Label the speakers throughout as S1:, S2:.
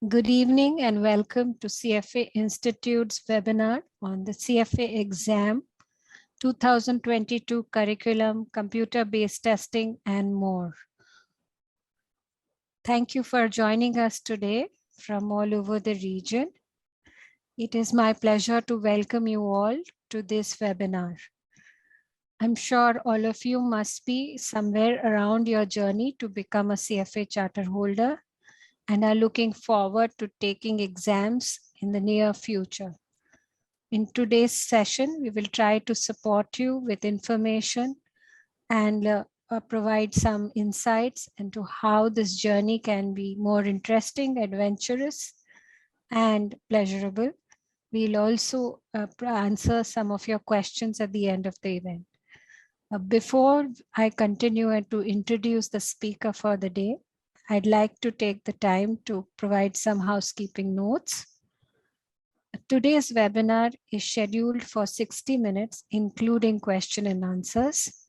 S1: Good evening and welcome to CFA Institute's webinar on the CFA Exam 2022 curriculum, computer-based testing, and more. Thank you for joining us today from all over the region. It is my pleasure to welcome you all to this webinar. I'm sure all of you must be somewhere around your journey to become a CFA charter holder and are looking forward to taking exams in the near future. In today's session, we will try to support you with information and provide some insights into how this journey can be more interesting, adventurous, and pleasurable. We'll also answer some of your questions at the end of the event. Before I continue and to introduce the speaker for the day, I'd like to take the time to provide some housekeeping notes. Today's webinar is scheduled for 60 minutes, including question and answers.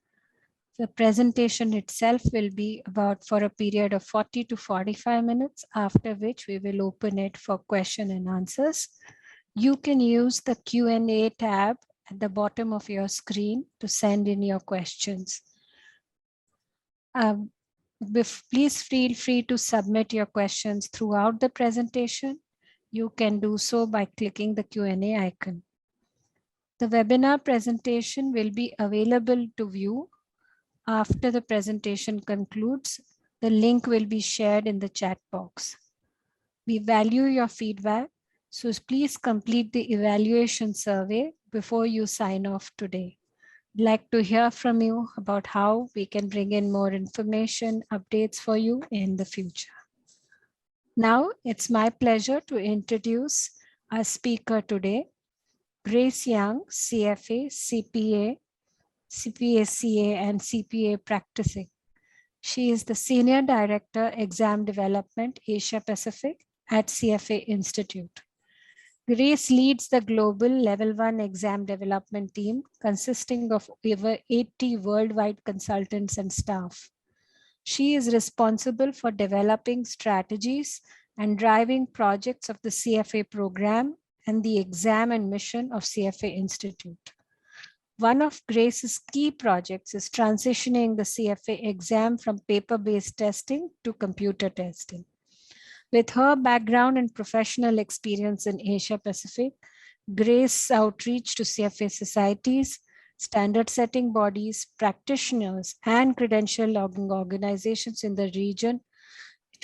S1: The presentation itself will be about for a period of 40 to 45 minutes, after which we will open it for question and answers. You can use the Q&A tab at the bottom of your screen to send in your questions. Please feel free to submit your questions throughout the presentation. You can do so by clicking the Q&A icon. The webinar presentation will be available to view after the presentation concludes. The link will be shared in the chat box. We value your feedback, so please complete the evaluation survey before you sign off today. I'd like to hear from you about how we can bring in more information, updates for you in the future. Now, it's my pleasure to introduce our speaker today, Grace Young, CFA, CPA, CPA, and CPA practicing. She is the Senior Director, Exam Development, Asia Pacific at CFA Institute. Grace leads the global Level 1 exam development team consisting of over 80 worldwide consultants and staff. She is responsible for developing strategies and driving projects of the CFA program and the exam and mission of CFA Institute. One of Grace's key projects is transitioning the CFA exam from paper-based testing to computer testing. With her background and professional experience in Asia Pacific, Grace's outreach to CFA societies, standard setting bodies, practitioners, and credential logging organizations in the region,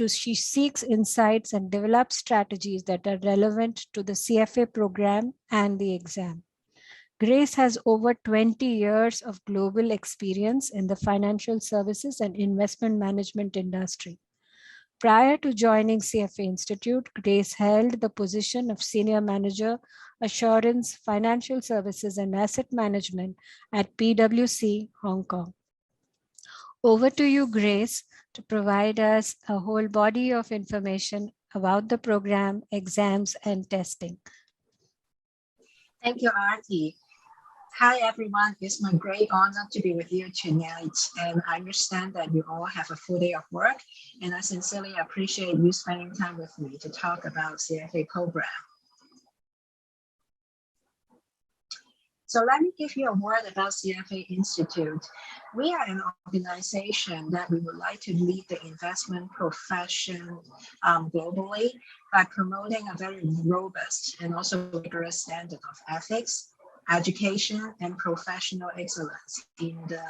S1: she seeks insights and develops strategies that are relevant to the CFA program and the exam. Grace has over 20 years of global experience in the financial services and investment management industry. Prior to joining CFA Institute, Grace held the position of Senior Manager, Assurance, Financial Services and Asset Management at PwC, Hong Kong. Over to you, Grace, to provide us a whole body of information about the program, exams, and testing.
S2: Thank you, Artie. Hi, everyone. It's my great honor to be with you tonight. And I understand that you all have a full day of work, and I sincerely appreciate you spending time with me to talk about CFA program. So let me give you a word about CFA Institute. We are an organization that we would like to lead the investment profession globally by promoting a very robust and also rigorous standard of ethics, education, and professional excellence in the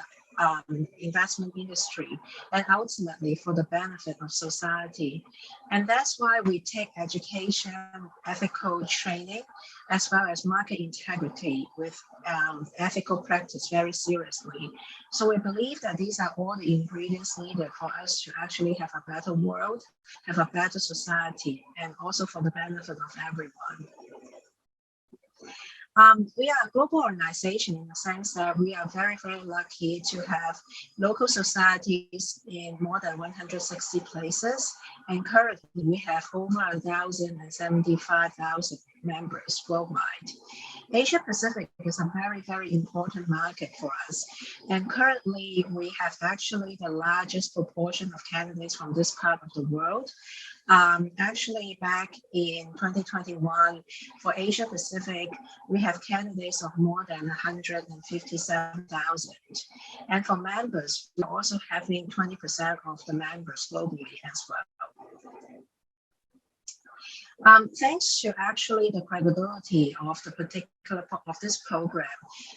S2: investment industry, and ultimately for the benefit of society. And that's why we take education, ethical training, as well as market integrity with ethical practice very seriously. So we believe that these are all the ingredients needed for us to actually have a better world, have a better society, and also for the benefit of everyone. We are a global organization in the sense that we are very, very lucky to have local societies in more than 160 places. And currently we have over 1,075,000 members worldwide. Asia Pacific is a very, very important market for us. And currently, we have actually the largest proportion of candidates from this part of the world. Actually, back in 2021, for Asia Pacific, we have candidates of more than 157,000. And for members, we're also having 20% of the members globally as well. Thanks to actually the credibility of the particular of this program,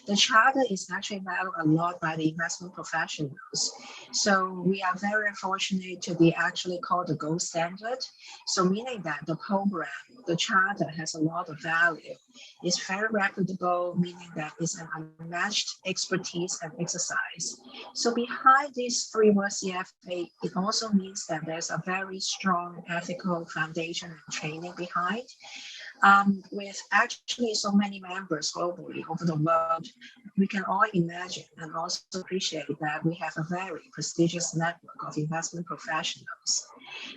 S2: the charter is actually valued a lot by the investment professionals. So we are very fortunate to be actually called the gold standard. So meaning that the program, the charter has a lot of value. It's very reputable, meaning that it's an unmatched expertise and exercise. So behind these three words CFA, it also means that there's a very strong ethical foundation and training behind. With actually so many members globally over the world, we can all imagine and also appreciate that we have a very prestigious network of investment professionals.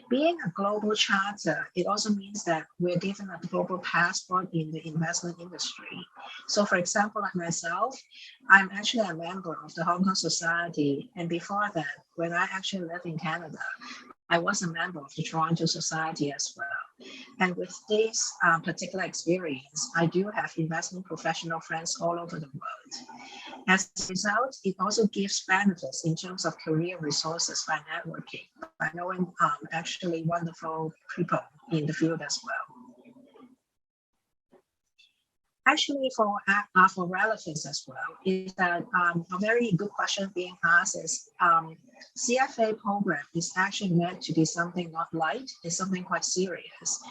S2: Being a global charter, it also means that we're given a global passport in the investment industry. So for example, like myself, I'm actually a member of the Hong Kong Society. And before that, when I actually lived in Canada, I was a member of the Toronto Society as well. And with this particular experience, I do have investment professional friends all over the world. As a result, it also gives benefits in terms of career resources by networking, by knowing actually wonderful people in the field as well. Actually, for relevance as well, is that a very good question being asked is CFA program is actually meant to be something not light, it's something quite serious.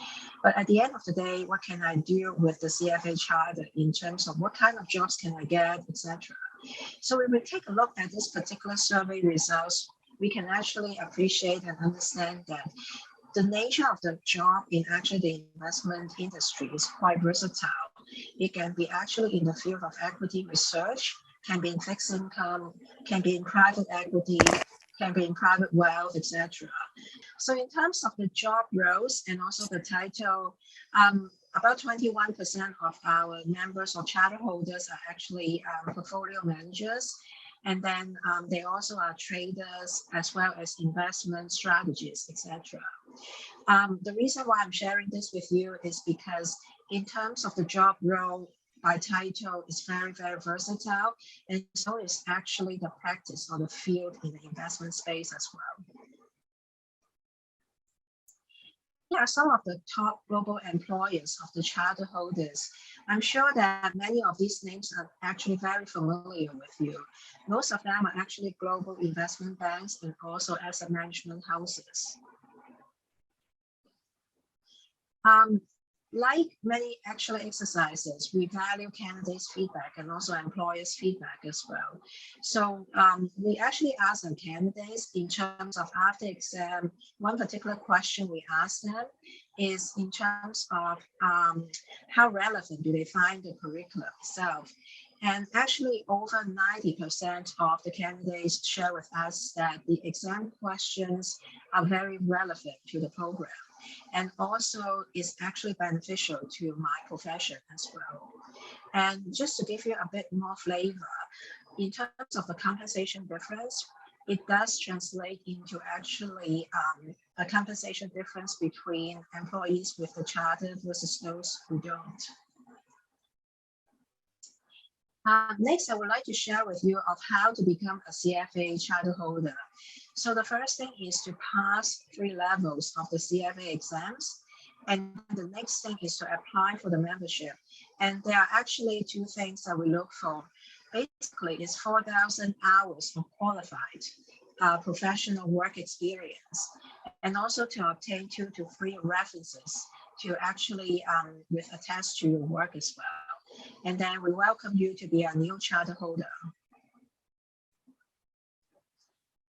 S2: But at the end of the day, what can I do with the CFA charter in terms of what kind of jobs can I get, etc. So when we take a look at this particular survey results, we can actually appreciate and understand that the nature of the job in actually the investment industry is quite versatile. It can be actually in the field of equity research, can be in fixed income, can be in private equity, can be in private wealth, etc. So in terms of the job roles and also the title, about 21% of our members or charter holders are actually portfolio managers. And then they also are traders as well as investment strategists, etc. The reason why I'm sharing this with you is because in terms of the job role by title, it's very, very versatile. And so is actually the practice or the field in the investment space as well. Here are some of the top global employers of the charter holders. I'm sure that many of these names are actually very familiar with you. Most of them are actually global investment banks and also asset management houses. Like many actual exercises, we value candidates' feedback and also employers' feedback as well. So we actually ask our candidates in terms of after exam, one particular question we ask them is in terms of how relevant do they find the curriculum itself. And actually over 90% of the candidates share with us that the exam questions are very relevant to the program. And also is actually beneficial to my profession as well. And just to give you a bit more flavor, in terms of the compensation difference, it does translate into actually a compensation difference between employees with the charter versus those who don't. Next, I would like to share with you of how to become a CFA charter holder. So the first thing is to pass 3 levels of the CFA exams. And the next thing is to apply for the membership. And there are actually 2 things that we look for. Basically, it's 4,000 hours of qualified professional work experience, and also to obtain 2 to 3 references to actually attest to your work as well. And then we welcome you to be a new charter holder.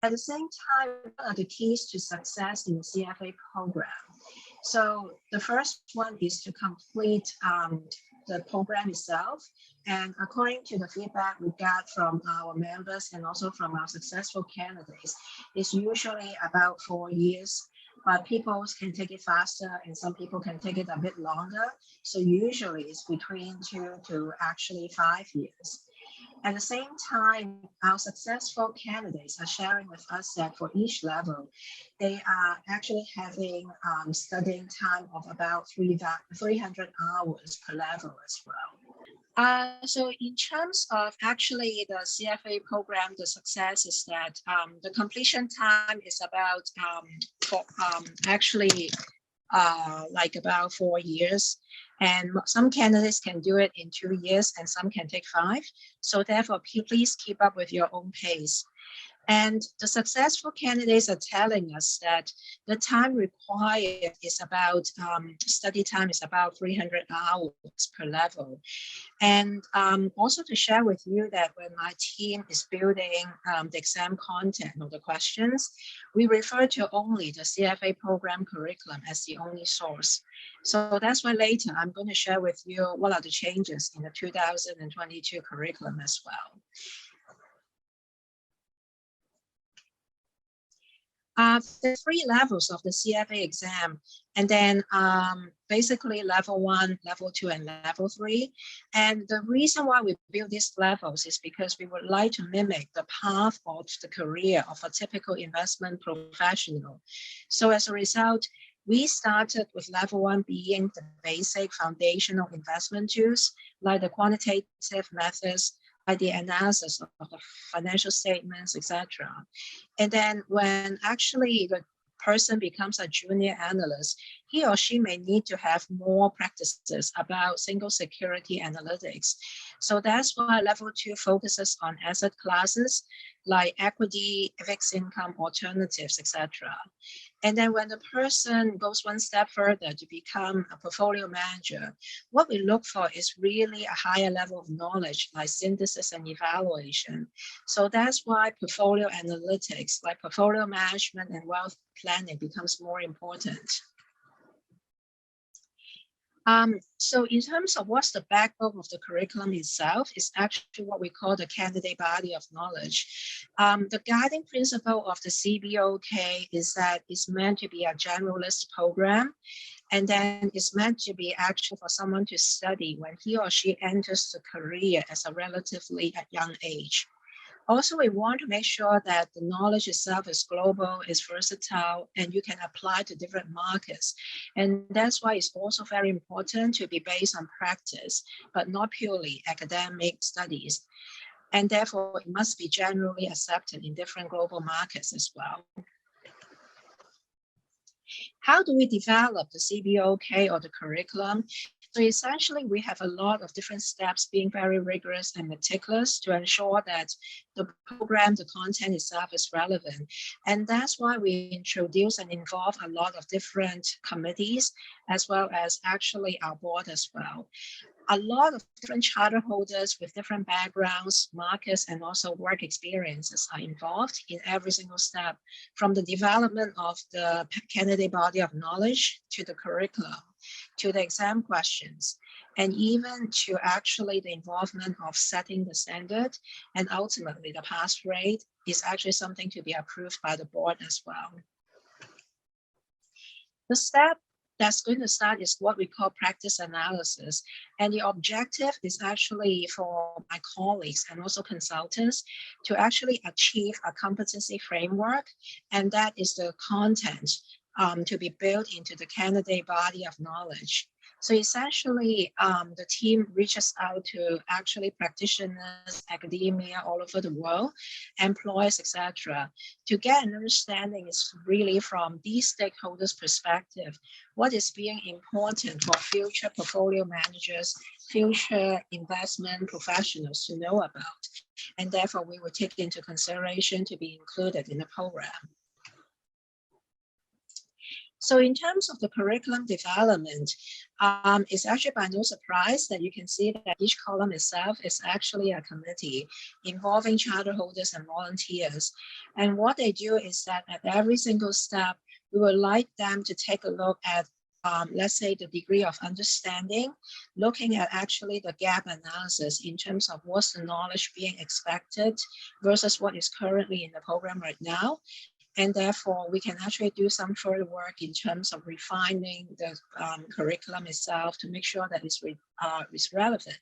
S2: At the same time, what are the keys to success in the CFA program? So the first one is to complete the program itself. And according to the feedback we got from our members and also from our successful candidates, it's usually about 4 years but people can take it faster and some people can take it a bit longer. So usually it's between 2 to actually 5 years. At the same time, our successful candidates are sharing with us that for each level, they are actually having studying time of about 300 hours per level as well. So in terms of actually the CFA program, the success is that the completion time is about like about 4 years. And some candidates can do it in 2 years and some can take 5. So therefore, please keep up with your own pace. And the successful candidates are telling us that the time required is about, study time is about 300 hours per level. And also to share with you that when my team is building the exam content or the questions, we refer to only the CFA program curriculum as the only source. So that's why later I'm going to share with you what are the changes in the 2022 curriculum as well. The 3 levels of the CFA exam, and then basically level 1, level 2, and level 3. And the reason why we build these levels is because we would like to mimic the path of the career of a typical investment professional. So as a result, we started with level 1 being the basic foundational investment tools, like the quantitative methods, like the analysis of the financial statements, etc. And then when actually the person becomes a junior analyst, he or she may need to have more practices about single security analytics. So that's why level 2 focuses on asset classes like equity, fixed income, alternatives, etc. And then when the person goes one step further to become a portfolio manager, what we look for is really a higher level of knowledge like synthesis and evaluation. So that's why portfolio analytics like portfolio management and wealth planning becomes more important. So in terms of what's the backbone of the curriculum itself, is actually what we call the candidate body of knowledge. The guiding principle of the CBOK is that it's meant to be a generalist program, and then it's meant to be actually for someone to study when he or she enters the career as a relatively young age. Also, we want to make sure that the knowledge itself is global, is versatile, and you can apply to different markets. And that's why it's also very important to be based on practice, but not purely academic studies. And therefore, it must be generally accepted in different global markets as well. How do we develop the CBOK or the curriculum? So essentially, we have a lot of different steps being very rigorous and meticulous to ensure that the program, the content itself is relevant. And that's why we introduce and involve a lot of different committees, as well as actually our board as well. A lot of different charter holders with different backgrounds, markets, and also work experiences are involved in every single step, from the development of the candidate body of knowledge to the curriculum, to the exam questions, and even to actually the involvement of setting the standard, and ultimately the pass rate is actually something to be approved by the board as well. The step that's going to start is what we call practice analysis. And the objective is actually for my colleagues and also consultants to actually achieve a competency framework. And that is the content to be built into the candidate body of knowledge. So essentially, the team reaches out to actually practitioners, academia all over the world, employers, etc., to get an understanding is really from these stakeholders' perspective, what is being important for future portfolio managers, future investment professionals to know about. And therefore, we will take into consideration to be included in the program. So in terms of the curriculum development, it's actually by no surprise that you can see that each column itself is actually a committee involving charter holders and volunteers. And what they do is that at every single step, we would like them to take a look at, let's say, the degree of understanding, looking at actually the gap analysis in terms of what's the knowledge being expected versus what is currently in the program right now. And therefore, we can actually do some further work in terms of refining the curriculum itself to make sure that it's relevant.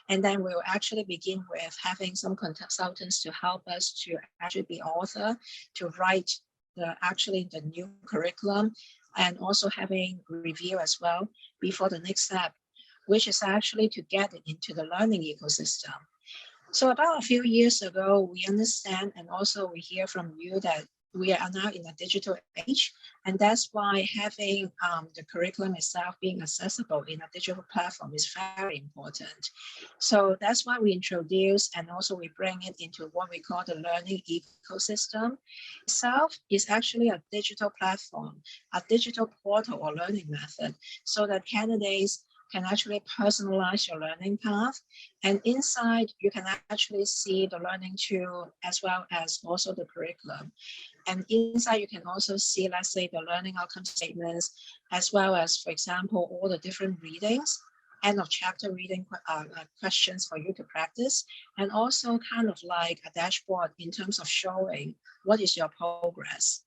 S2: And then we'll actually begin with having some consultants to help us to actually be author, to write the new curriculum, and also having review as well before the next step, which is actually to get it into the learning ecosystem. So about a few years ago, we understand, and also we hear from you, that we are now in a digital age, and that's why having the curriculum itself being accessible in a digital platform is very important. So that's why we introduce, and also we bring it into what we call the learning ecosystem. Itself is actually a digital platform, a digital portal or learning method, so that candidates can actually personalize your learning path. And inside, you can actually see the learning tool as well as also the curriculum. And inside, you can also see, let's say, the learning outcome statements, as well as, for example, all the different readings, end of chapter reading questions for you to practice, and also kind of like a dashboard in terms of showing what is your progress.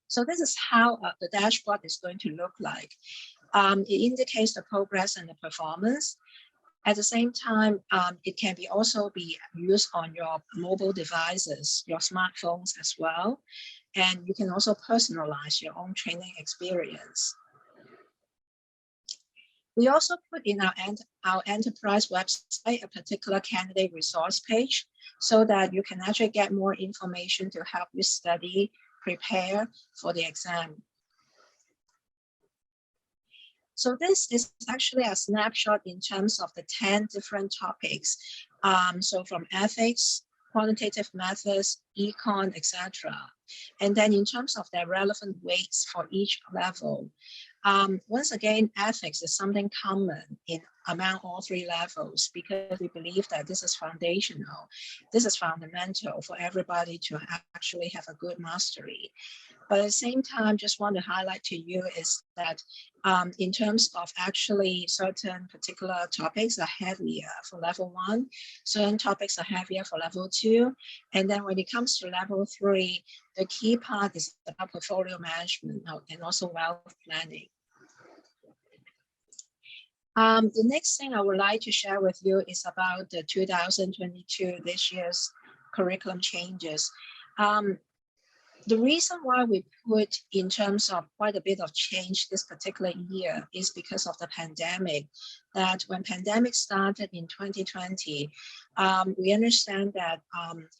S2: So this is how the dashboard is going to look like. It indicates the progress and the performance. At the same time, it can also be used on your mobile devices, your smartphones as well. And you can also personalize your own training experience. We also put in our enterprise website a particular candidate resource page so that you can actually get more information to help you study, prepare for the exam. So this is actually a snapshot in terms of the 10 different topics. So from ethics, quantitative methods, econ, etc. And then in terms of their relevant weights for each level. Once again, ethics is something common among all three levels, because we believe that this is foundational. This is fundamental for everybody to actually have a good mastery. But at the same time, just want to highlight to you is that in terms of actually certain particular topics are heavier for level 1, certain topics are heavier for level 2. And then when it comes to level 3, the key part is about portfolio management and also wealth planning. The next thing I would like to share with you is about the 2022, this year's curriculum changes. The reason why we put in terms of quite a bit of change this particular year is because of the pandemic. That when pandemic started in 2020, we understand that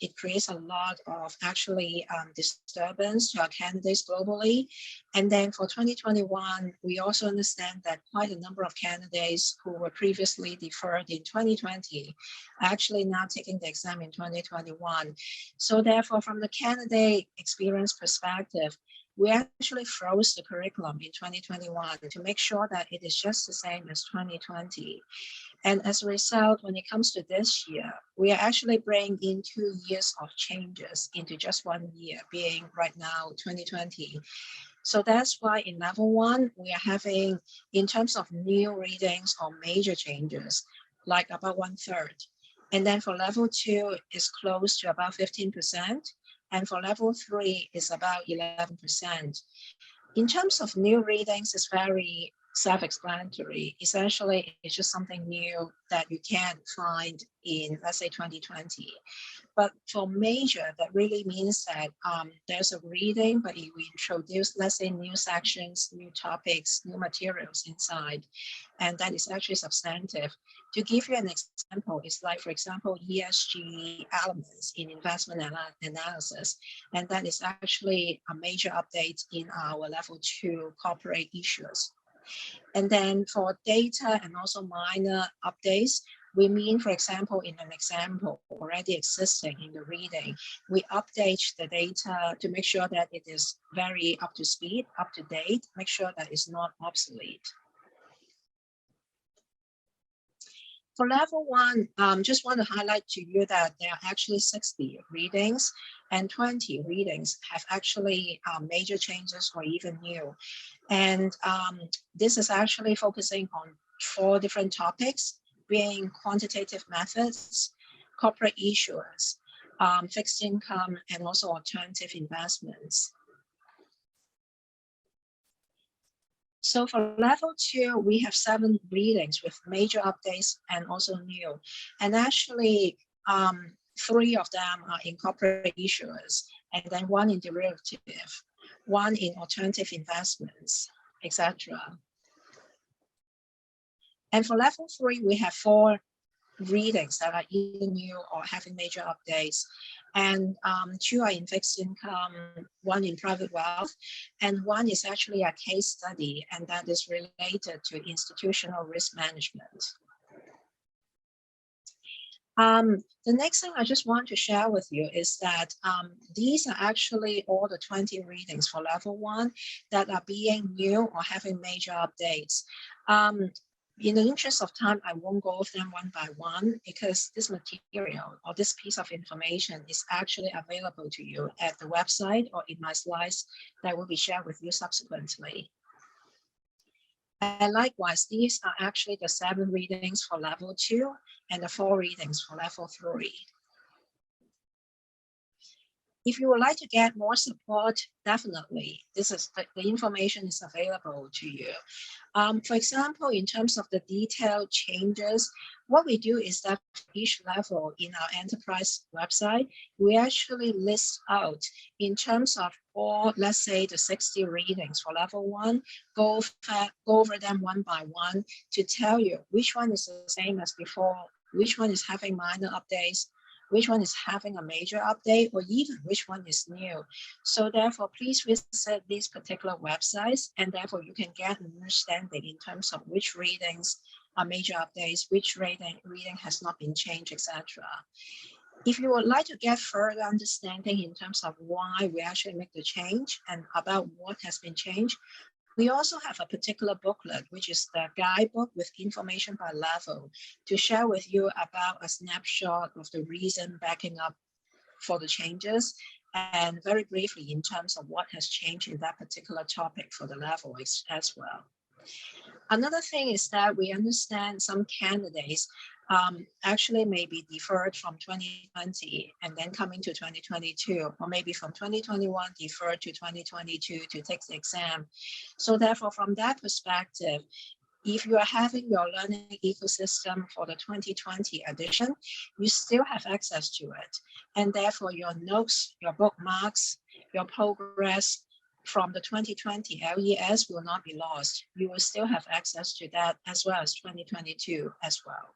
S2: it creates a lot of actually disturbance to our candidates globally. And then for 2021, we also understand that quite a number of candidates who were previously deferred in 2020 are actually now taking the exam in 2021. So therefore, from the candidate experience perspective, we actually froze the curriculum in 2021 to make sure that it is just the same as 2020. And as a result, when it comes to this year, we are actually bringing in 2 years of changes into just 1 year, being right now 2020. So that's why in level 1, we are having, in terms of new readings or major changes, like about 1/3. And then for level 2, it's close to about 15%. And for level 3, it's about 11%. In terms of new readings, it's very self-explanatory. Essentially, it's just something new that you can't find in, let's say, 2020. But for major, that really means that there's a reading, but we introduce, let's say, new sections, new topics, new materials inside. And that is actually substantive. To give you an example, it's like, for example, ESG elements in investment analysis. And that is actually a major update in our level 2 corporate issues. And then for data and also minor updates, we mean, for example, in an example already existing in the reading, we update the data to make sure that it is very up to speed, up to date, make sure that it's not obsolete. For level 1, just want to highlight to you that there are actually 60 readings and 20 readings have actually major changes or even new. And this is actually focusing on 4 different topics, being quantitative methods, corporate issuers, fixed income, and also alternative investments. So for level 2, we have 7 readings with major updates and also new. And actually, 3 of them are in corporate issuers, and then 1 in derivative, 1 in alternative investments, etc. And for level 3, we have 4 readings that are either new or having major updates. And 2 are in fixed income, 1 in private wealth, and 1 is actually a case study, and that is related to institutional risk management. The next thing I just want to share with you is that these are actually all the 20 readings for level 1 that are being new or having major updates. In the interest of time, I won't go over them one by one because this material or this piece of information is actually available to you at the website or in my slides that will be shared with you subsequently. And likewise, these are actually the 7 readings for level 2 and the 4 readings for level 3. If you would like to get more support, definitely, this is the information is available to you. For example, in terms of the detailed changes, what we do is that for each level in our enterprise website, we actually list out in terms of all, let's say the 60 readings for level 1, go over them one by one to tell you which one is the same as before, which one is having minor updates, which one is having a major update, or even which one is new. So therefore, please visit these particular websites, and therefore you can get an understanding in terms of which readings are major updates, which reading has not been changed, etc. If you would like to get further understanding in terms of why we actually make the change and about what has been changed, we also have a particular booklet, which is the guidebook with information by level to share with you about a snapshot of the reason backing up for the changes and very briefly in terms of what has changed in that particular topic for the level as well. Another thing is that we understand some candidates actually may be deferred from 2020 and then coming to 2022, or maybe from 2021 deferred to 2022 to take the exam. So therefore, from that perspective, if you are having your learning ecosystem for the 2020 edition, you still have access to it. And therefore, your notes, your bookmarks, your progress from the 2020 LES will not be lost. You will still have access to that as well as 2022 as well.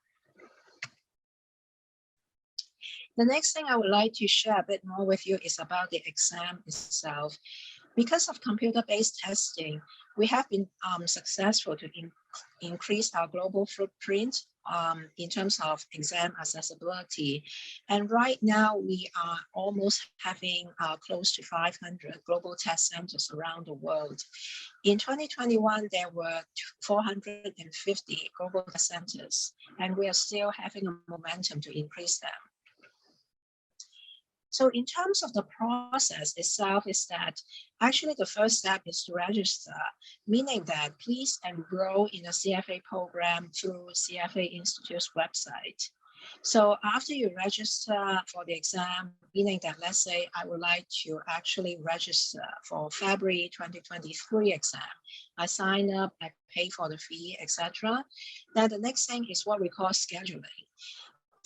S2: The next thing I would like to share a bit more with you is about the exam itself. Because of computer-based testing, we have been successful to increase our global footprint in terms of exam accessibility. And right now we are almost having close to 500 global test centers around the world. In 2021, there were 450 global test centers, and we are still having a momentum to increase them. So in terms of the process itself is that actually the first step is to register, meaning that please enroll in a CFA program through CFA Institute's website. So after you register for the exam, meaning that let's say I would like to actually register for February 2023 exam, I sign up, I pay for the fee, etc. Then the next thing is what we call scheduling.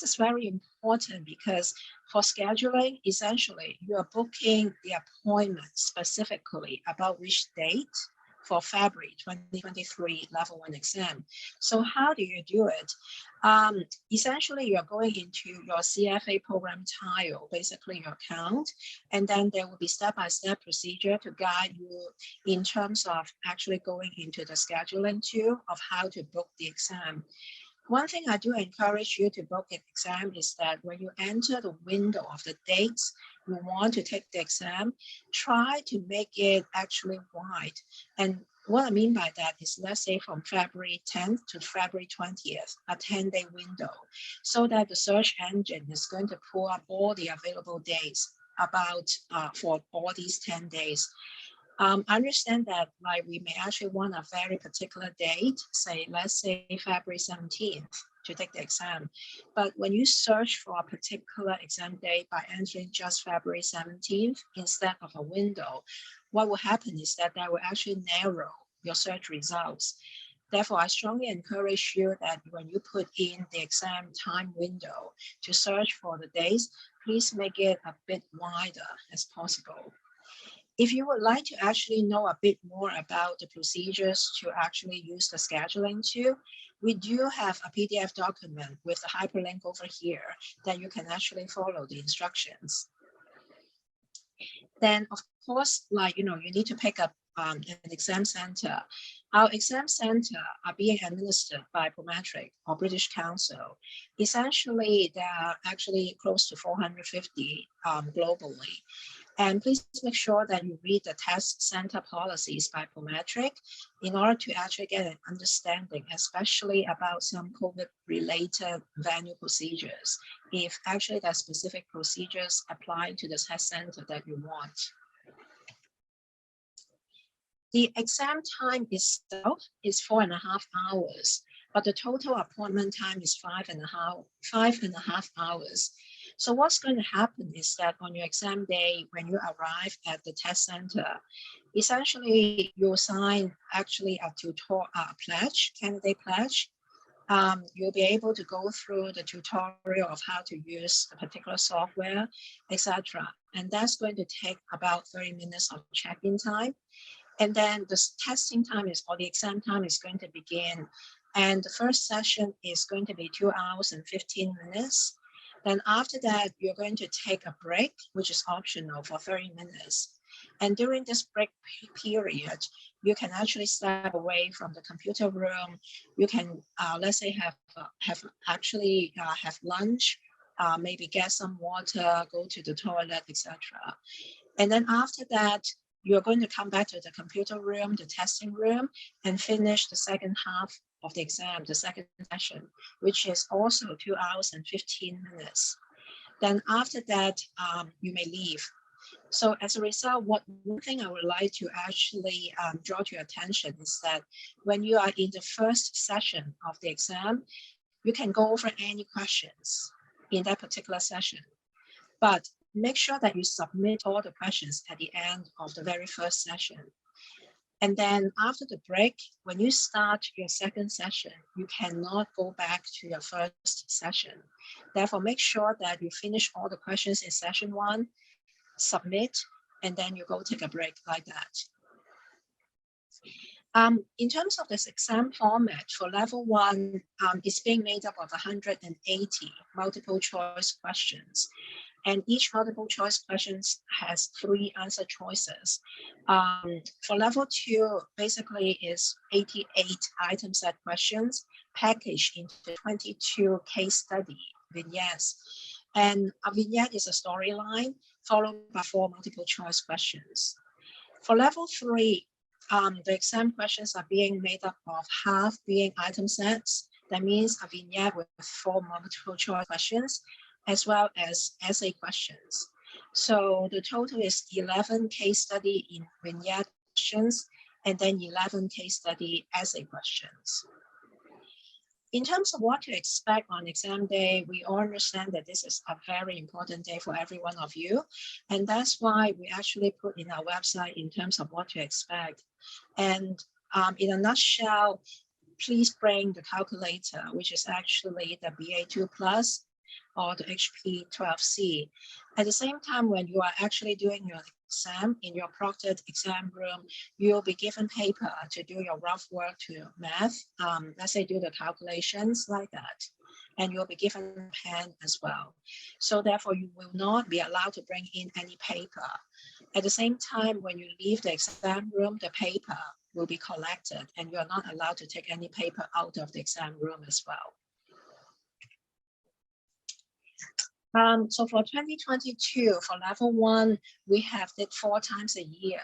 S2: This is very important because for scheduling, essentially, you are booking the appointment specifically about which date for February 2023 level 1 exam. So how do you do it? Essentially, you're going into your CFA program tile, basically your account, and then there will be step-by-step procedure to guide you in terms of actually going into the scheduling tool of how to book the exam. One thing I do encourage you to book an exam is that when you enter the window of the dates you want to take the exam, try to make it actually wide. And what I mean by that is, let's say from February 10th to February 20th, a 10-day window, so that the search engine is going to pull up all the available days about for all these 10 days. I understand that like we may actually want a very particular date, say, let's say February 17th to take the exam. But when you search for a particular exam date by entering just February 17th instead of a window, what will happen is that will actually narrow your search results. Therefore, I strongly encourage you that when you put in the exam time window to search for the dates, please make it a bit wider as possible. If you would like to actually know a bit more about the procedures to actually use the scheduling tool, we do have a PDF document with a hyperlink over here that you can actually follow the instructions. Then, of course, like, you need to pick up an exam center. Our exam center are being administered by Prometric or British Council. Essentially, there are actually close to 450 globally. And please make sure that you read the test center policies by Prometric in order to actually get an understanding, especially about some COVID-related venue procedures, if actually there are specific procedures applying to the test center that you want. The exam time itself is 4.5 hours, but the total appointment time is 5.5 hours. So what's going to happen is that on your exam day, when you arrive at the test center, essentially you'll sign actually a pledge, candidate pledge. You'll be able to go through the tutorial of how to use a particular software, etc. And that's going to take about 30 minutes of check-in time. And then the testing time or the exam time is going to begin. And the first session is going to be 2 hours and 15 minutes. Then after that, you're going to take a break, which is optional for 30 minutes. And during this break period, you can actually step away from the computer room. You can, let's say, have lunch, maybe get some water, go to the toilet, etc. And then after that, you're going to come back to the computer room, the testing room, and finish the second half of the exam, the second session, which is also 2 hours and 15 minutes. Then after that, you may leave. So as a result, one thing I would like to actually draw to your attention is that when you are in the first session of the exam, you can go over any questions in that particular session. But make sure that you submit all the questions at the end of the very first session. And then after the break, when you start your second session, you cannot go back to your first session. Therefore, make sure that you finish all the questions in session 1, submit, and then you go take a break like that. In terms of this exam format for level 1, it's being made up of 180 multiple choice questions. And each multiple choice questions has 3 answer choices. For level 2, basically is 88 item set questions packaged into 22 case study vignettes. And a vignette is a storyline followed by 4 multiple choice questions. For level 3, the exam questions are being made up of half being item sets. That means a vignette with 4 multiple choice questions, as well as essay questions. So the total is 11 case study in vignette questions, and then 11 case study essay questions. In terms of what to expect on exam day, we all understand that this is a very important day for every one of you. And that's why we actually put in our website in terms of what to expect. And in a nutshell, please bring the calculator, which is actually the BA2 Plus or the HP 12C. At the same time, when you are actually doing your exam in your proctored exam room, you'll be given paper to do your rough work to math, let's say do the calculations like that. And you'll be given a pen as well. So therefore, you will not be allowed to bring in any paper. At the same time, when you leave the exam room, the paper will be collected and you're not allowed to take any paper out of the exam room as well. So for 2022, for level 1, we have it 4 times a year.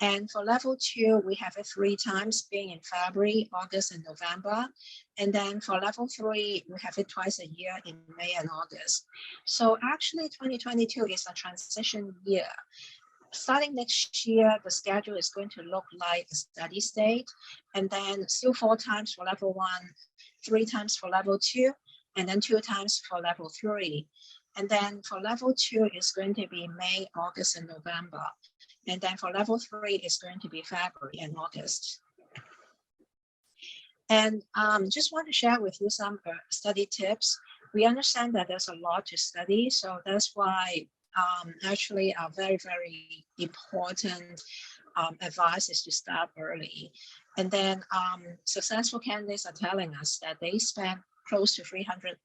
S2: And for level 2, we have it 3 times, being in February, August, and November. And then for level 3, we have it twice a year in May and August. So actually 2022 is a transition year. starting next year, the schedule is going to look like a steady state, and then still 4 times for level 1, 3 times for level 2, and then 2 times for level 3. And then for level 2, it's going to be May, August, and November. And then for level 3, it's going to be February and August. And just want to share with you some study tips. We understand that there's a lot to study, so that's why actually a very, very important advice is to start early. And then successful candidates are telling us that they spend close to 300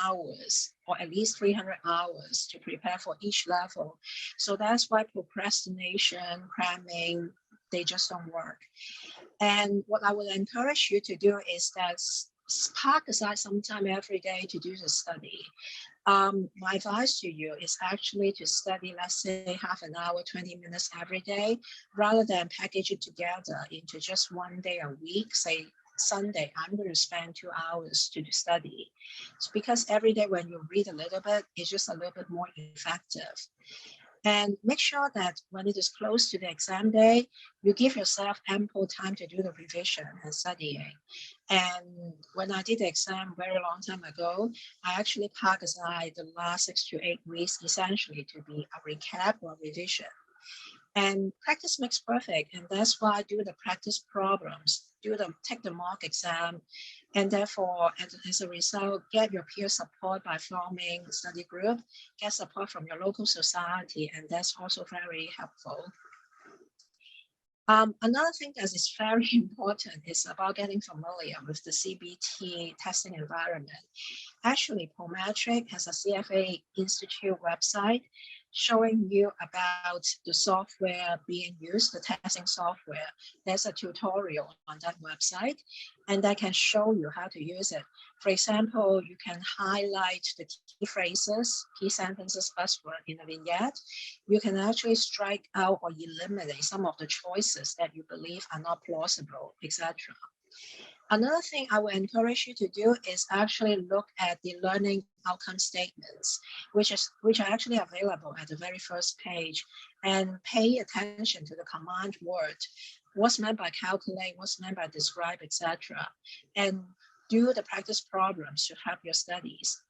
S2: hours, or at least 300 hours to prepare for each level. So that's why procrastination, cramming, they just don't work. And what I would encourage you to do is that park aside some time every day to do the study. My advice to you is actually to study, let's say, half an hour, 20 minutes every day, rather than package it together into just one day a week. Say Sunday, I'm going to spend 2 hours to study. It's because every day when you read a little bit, it's just a little bit more effective. And make sure that when it is close to the exam day, you give yourself ample time to do the revision and studying. And when I did the exam very long time ago, I actually parked aside the last 6 to 8 weeks essentially to be a recap or revision. And practice makes perfect, and that's why I do the practice problems, take the mock exam, and therefore, as a result, get your peer support by forming a study group, get support from your local society, and that's also very helpful. Another thing that is very important is about getting familiar with the CBT testing environment. Actually, Prometric has a CFA Institute website showing you about the software being used, the testing software. There's a tutorial on that website, and that can show you how to use it. For example, you can highlight the key phrases, key sentences, buzzword in a vignette. You can actually strike out or eliminate some of the choices that you believe are not plausible, etc. Another thing I would encourage you to do is actually look at the learning outcome statements, which are actually available at the very first page, and pay attention to the command word, what's meant by calculate, what's meant by describe, etc. And do the practice problems to help your studies.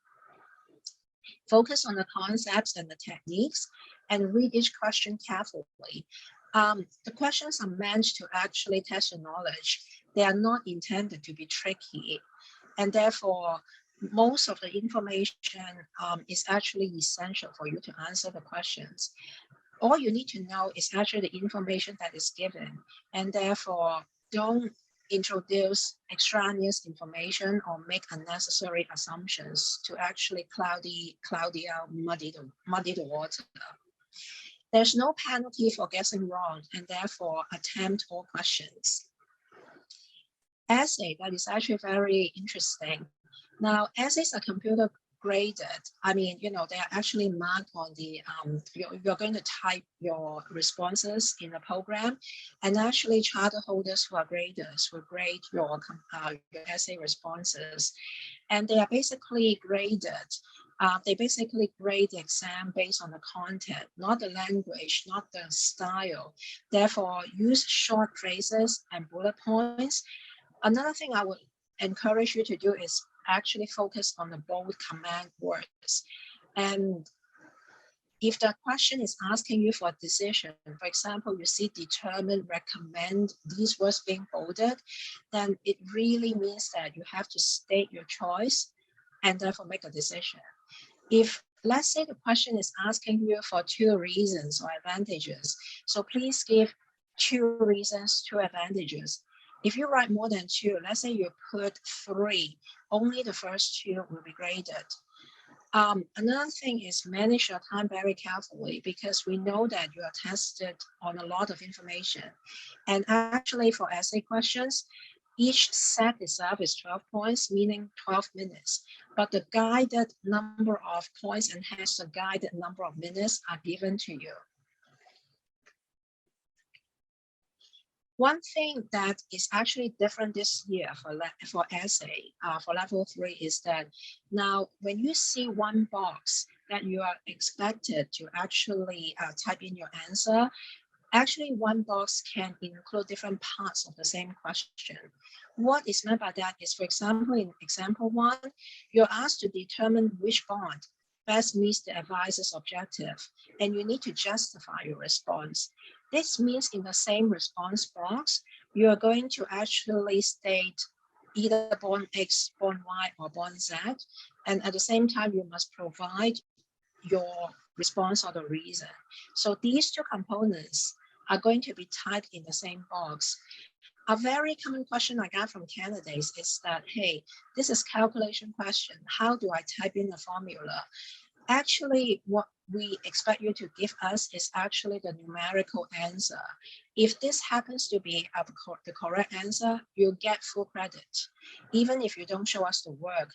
S2: Focus on the concepts and the techniques, and read each question carefully. The questions are meant to actually test your knowledge. They are not intended to be tricky, and therefore most of the information is actually essential for you to answer the questions. All you need to know is actually the information that is given, and therefore don't introduce extraneous information or make unnecessary assumptions to actually cloudy out, muddy the water. There's no penalty for guessing wrong, and therefore attempt all questions. Essay, that is actually very interesting. Now, essays are computer graded. I mean, they are actually marked on the, you're going to type your responses in the program, and actually charter holders who are graders will grade your essay responses. And they are basically graded. They basically grade the exam based on the content, not the language, not the style. Therefore, use short phrases and bullet points. Another thing I would encourage you to do is actually focus on the bold command words. And if the question is asking you for a decision, for example, you see determine, recommend, these words being bolded, then it really means that you have to state your choice and therefore make a decision. If, let's say, the question is asking you for 2 reasons or advantages, so please give 2 reasons, 2 advantages. If you write more than 2, let's say you put 3, only the first 2 will be graded. Another thing is manage your time very carefully, because we know that you are tested on a lot of information. And actually for essay questions, each set itself is 12 points, meaning 12 minutes. But the guided number of points and hence the guided number of minutes are given to you. One thing that is actually different this year for essay, for level 3, is that now when you see one box that you are expected to actually type in your answer, actually one box can include different parts of the same question. What is meant by that is, for example, in example 1, you're asked to determine which bond best meets the advisor's objective, and you need to justify your response. This means in the same response box, you are going to actually state either bond X, bond Y, or bond Z, and at the same time, you must provide your response or the reason. So these two components are going to be typed in the same box. A very common question I got from candidates is that, hey, this is calculation question. How do I type in the formula? Actually, what we expect you to give us is actually the numerical answer. If this happens to be the correct answer, you'll get full credit, even if you don't show us the work.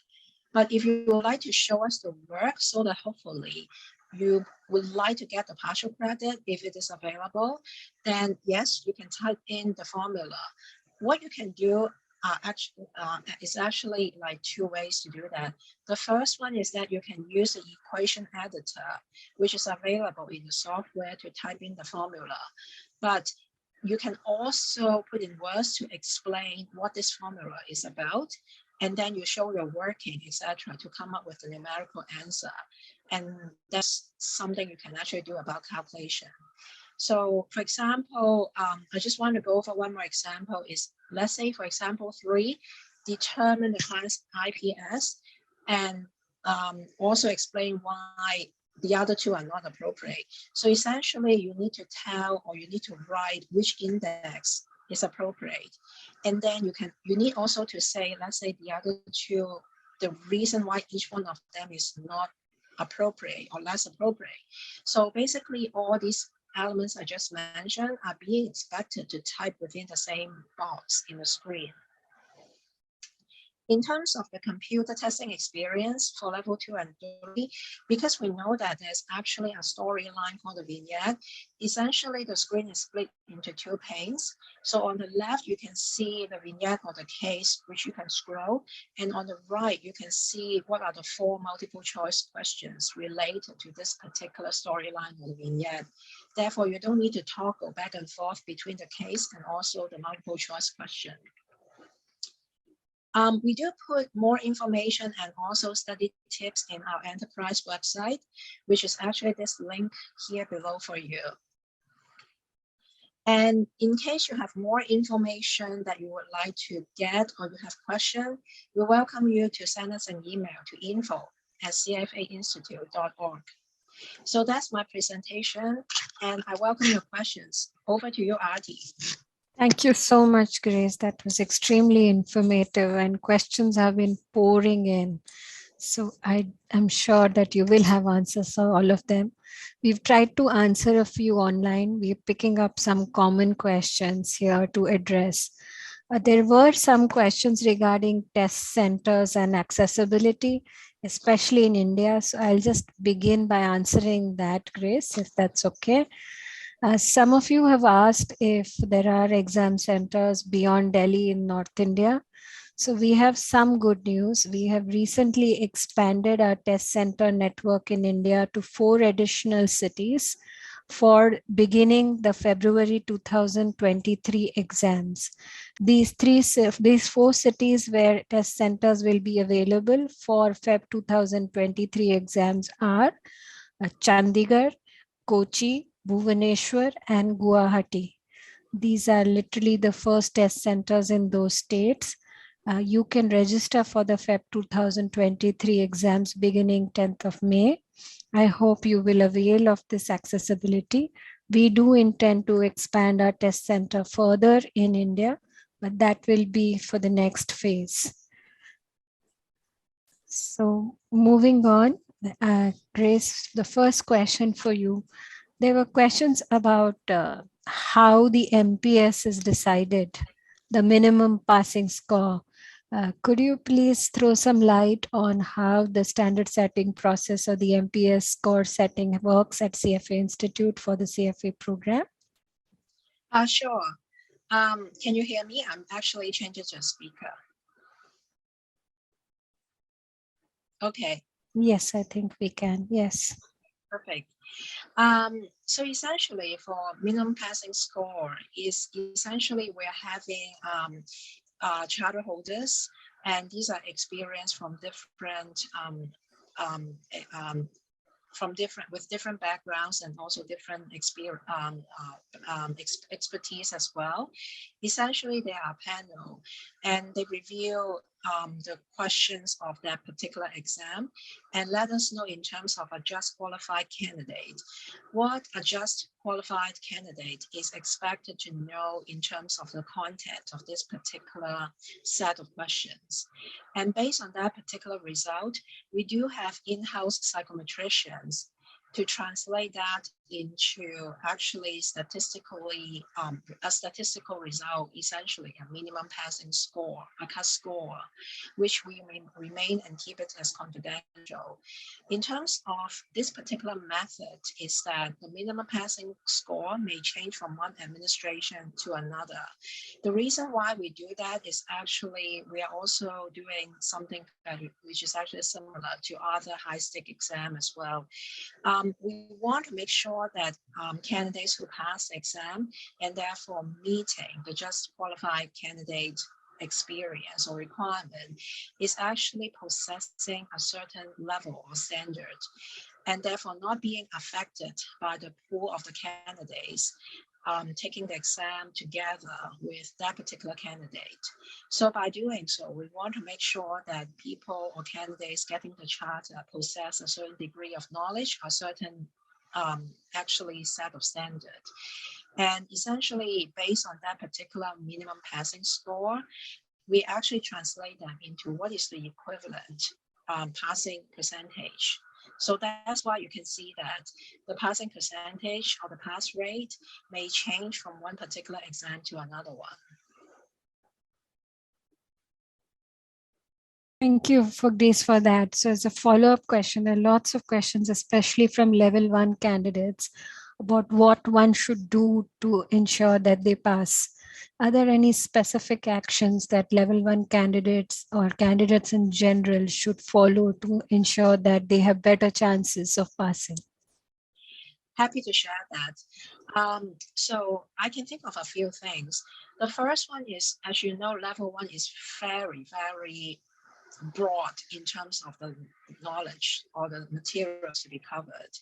S2: But if you would like to show us the work so that hopefully you would like to get the partial credit if it is available, then yes, you can type in the formula. What you can do is actually like 2 ways to do that. The first one is that you can use the equation editor, which is available in the software to type in the formula. But you can also put in words to explain what this formula is about, and then you show your working, etc., to come up with the numerical answer. And that's something you can actually do about calculation. So for example, I just want to go over one more example is, let's say for example 3, determine the class IPS, and also explain why the other 2 are not appropriate. So essentially you need to tell, or you need to write which index is appropriate. And then you need also to say, let's say the other 2, the reason why each one of them is not appropriate or less appropriate. So basically all these elements I just mentioned are being expected to type within the same box in the screen. In terms of the computer testing experience for level 2 and 3, because we know that there's actually a storyline called the vignette, essentially the screen is split into 2 panes. So on the left, you can see the vignette or the case, which you can scroll. And on the right, you can see what are the 4 multiple choice questions related to this particular storyline or the vignette. Therefore, you don't need to toggle back and forth between the case and also the multiple choice question. We do put more information and also study tips in our enterprise website, which is actually this link here below for you. And in case you have more information that you would like to get or you have questions, we welcome you to send us an email to info@cfainstitute.org. So that's my presentation, and I welcome your questions. Over to you, Artie.
S1: Thank you so much, Grace. That was extremely informative and questions have been pouring in. So I am sure that you will have answers for all of them. We've tried to answer a few online. We're picking up some common questions here to address. There were some questions regarding test centers and accessibility, especially in India. So I'll just begin by answering that, Grace, if that's okay. Some of you have asked if there are exam centers beyond Delhi in North India. So we have some good news. We have recently expanded our test center network in India to 4 additional cities for beginning the February 2023 exams. These 4 cities where test centers will be available for Feb 2023 exams are Chandigarh, Kochi, Bhubaneswar, and Guwahati. These are literally the first test centers in those states. You can register for the Feb 2023 exams beginning 10th of May. I hope you will avail of this accessibility. We do intend to expand our test center further in India, but that will be for the next phase. So moving on, Grace, the first question for you. There were questions about how the MPS is decided, the minimum passing score. Could you please throw some light on how the standard setting process or the MPS score setting works at CFA Institute for the CFA program?
S2: Sure. Can you hear me? I'm actually changing to speaker. Okay.
S1: Yes, I think we can. Yes.
S2: Perfect. So essentially for minimum passing score is essentially we're having charter holders, and these are experienced from different um, eh, um, with different backgrounds and also different expertise as well. Essentially, they are a panel, and they review the questions of that particular exam and let us know in terms of a just qualified candidate what a just qualified candidate is expected to know in terms of the content of this particular set of questions. And based on that particular result, we do have in-house psychometricians to translate that into actually a statistical result, essentially a minimum passing score, a cut score, which we remain and keep it as confidential. In terms of this particular method is that the minimum passing score may change from one administration to another. The reason why we do that is actually we are also doing something which is actually similar to other high-stake exam as well. We want to make sure that candidates who pass the exam and therefore meeting the just qualified candidate experience or requirement is actually possessing a certain level or standard and therefore not being affected by the pool of the candidates taking the exam together with that particular candidate. So by doing so, we want to make sure that people or candidates getting the charter possess a certain degree of knowledge, a certain actually set of standard. And essentially based on that particular minimum passing score, we actually translate them into what is the equivalent passing percentage. So that's why you can see that the passing percentage or the pass rate may change from one particular exam to another one.
S1: Thank you for Grace for that. So as a follow-up question, there are lots of questions, especially from level 1 candidates, about what one should do to ensure that they pass. Are there any specific actions that level 1 candidates or candidates in general should follow to ensure that they have better chances of passing?
S2: Happy to share that. So I can think of a few things. The first one is, as you know, level 1 is very, very broad in terms of the knowledge or the materials to be covered.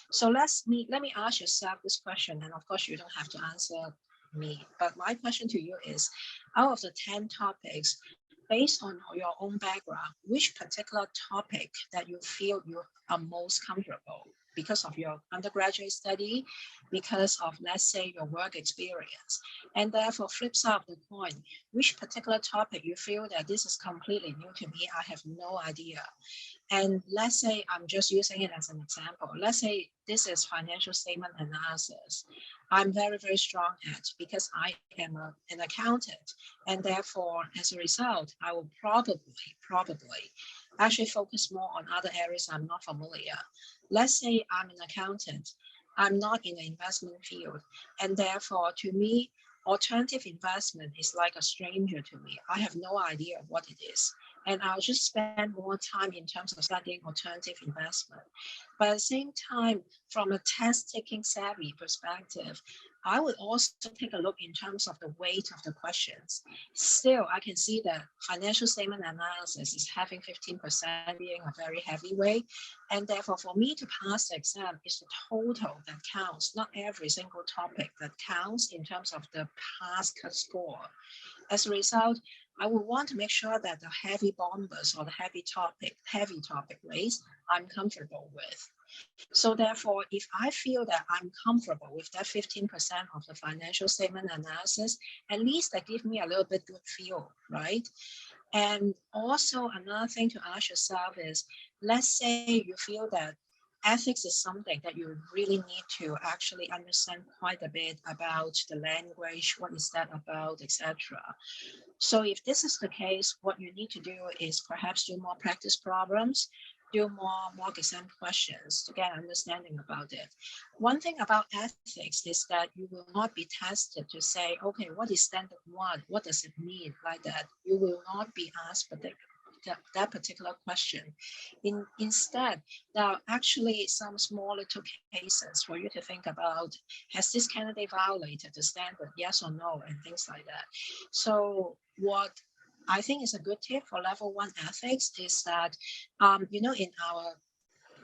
S2: So let me ask yourself this question, and of course you don't have to answer me, but my question to you is, out of the 10 topics, based on your own background, which particular topic that you feel you are most comfortable because of your undergraduate study, because of, let's say, your work experience, and therefore flip side of the coin, which particular topic you feel that this is completely new to me, I have no idea. And let's say I'm just using it as an example. Let's say this is financial statement analysis. I'm very, very strong at because I am an accountant. And therefore, as a result, I will probably actually focus more on other areas I'm not familiar. Let's say I'm an accountant. I'm not in the investment field. And therefore, to me, alternative investment is like a stranger to me. I have no idea what it is. And I'll just spend more time in terms of studying alternative investment. But at the same time, from a test-taking savvy perspective, I would also take a look in terms of the weight of the questions. Still, I can see that financial statement analysis is having 15% being a very heavy weight. And therefore, for me to pass the exam is the total that counts, not every single topic that counts in terms of the pass cut score. As a result, I would want to make sure that the heavy bombers or the heavy topic race I'm comfortable with. So therefore, if I feel that I'm comfortable with that 15% of the financial statement analysis, at least that gives me a little bit good feel, right? And also another thing to ask yourself is, let's say you feel that ethics is something that you really need to actually understand quite a bit about the language, what is that about, etc. So if this is the case, what you need to do is perhaps do more practice problems, do more mock exam questions to get understanding about it. One thing about ethics is that you will not be tested to say, okay, what is standard one? What does it mean like that? You will not be asked that particular question. Instead, there are actually some small little cases for you to think about. Has this candidate violated the standard, yes or no, and things like that. So what I think is a good tip for level 1 ethics is that, in our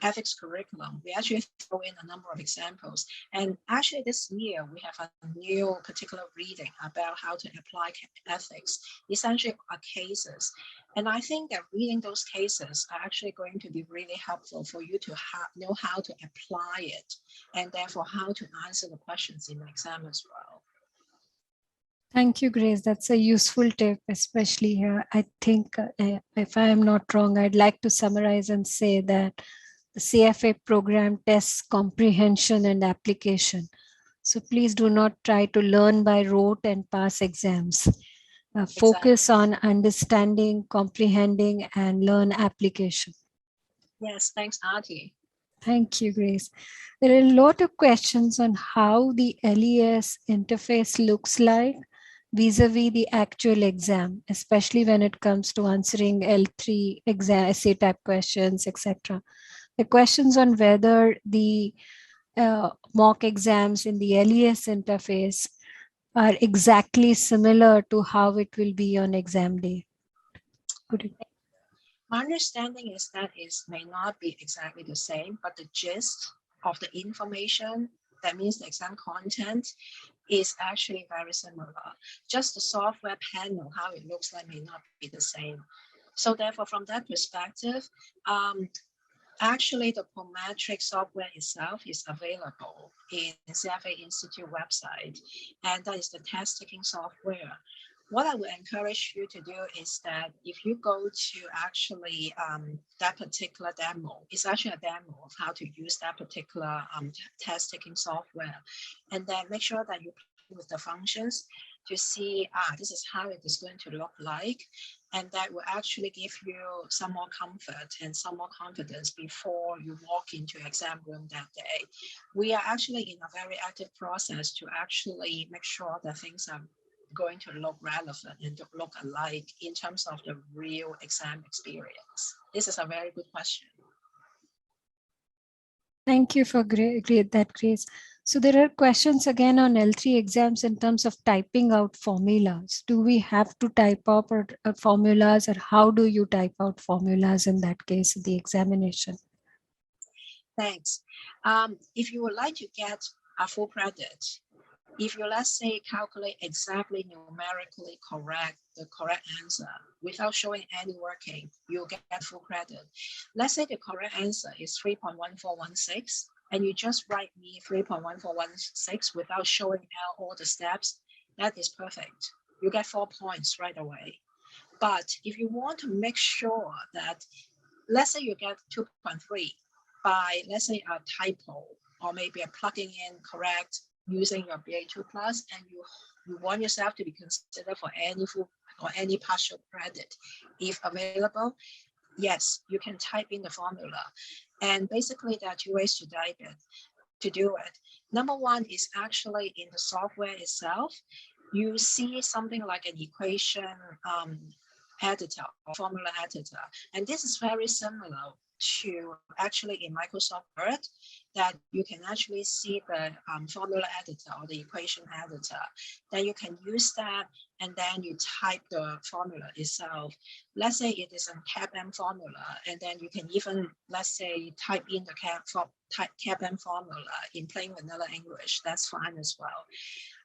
S2: ethics curriculum, we actually throw in a number of examples. And actually this year, we have a new particular reading about how to apply ethics, essentially are cases. And I think that reading those cases are actually going to be really helpful for you to know how to apply it, and therefore how to answer the questions in the exam as well.
S1: Thank you, Grace. That's a useful tip, especially here. I think, if I am not wrong, I'd like to summarize and say that the CFA program tests comprehension and application. So please do not try to learn by rote and pass exams. Focus on understanding, comprehending, and learn application.
S2: Yes, thanks, Aarti.
S1: Thank you, Grace. There are a lot of questions on how the LES interface looks like vis-a-vis the actual exam, especially when it comes to answering L3 exam, essay type questions, etc. The questions on whether the mock exams in the LES interface are exactly similar to how it will be on exam day.
S2: My understanding is that it may not be exactly the same, but the gist of the information, that means the exam content, is actually very similar. Just the software panel, how it looks like, may not be the same. So therefore, from that perspective, actually the Prometric software itself is available in CFA Institute website, and that is the test taking software. What I would encourage you to do is that if you go to actually that particular demo, it's actually a demo of how to use that particular test taking software, and then make sure that you play with the functions to see, this is how it is going to look like. And that will actually give you some more comfort and some more confidence before you walk into exam room that day. We are actually in a very active process to actually make sure that things are going to look relevant and to look alike in terms of the real exam experience. This is a very good question.
S1: Thank you for that, Grace. So there are questions again on L3 exams in terms of typing out formulas. Do we have to type up formulas, or how do you type out formulas in that case, the examination?
S2: Thanks. If you would like to get a full credit, if you, let's say, calculate exactly numerically correct, the correct answer without showing any working, you'll get full credit. Let's say the correct answer is 3.1416, and you just write me 3.1416 without showing all the steps, that is perfect. You get 4 points right away. But if you want to make sure that, let's say you get 2.3 by, let's say, a typo, or maybe a plugging in correct using your BA2 plus, and you want yourself to be considered for any full or any partial credit, if available, yes, you can type in the formula. And basically there are 2 ways to type it, to do it. Number one is actually in the software itself. You see something like an equation editor or formula editor. And this is very similar to actually in Microsoft Word, that you can actually see the formula editor or the equation editor. Then you can use that, and then you type the formula itself. Let's say it is a CAPM formula, and then you can even, let's say, type in the CAPM formula in plain vanilla English. That's fine as well.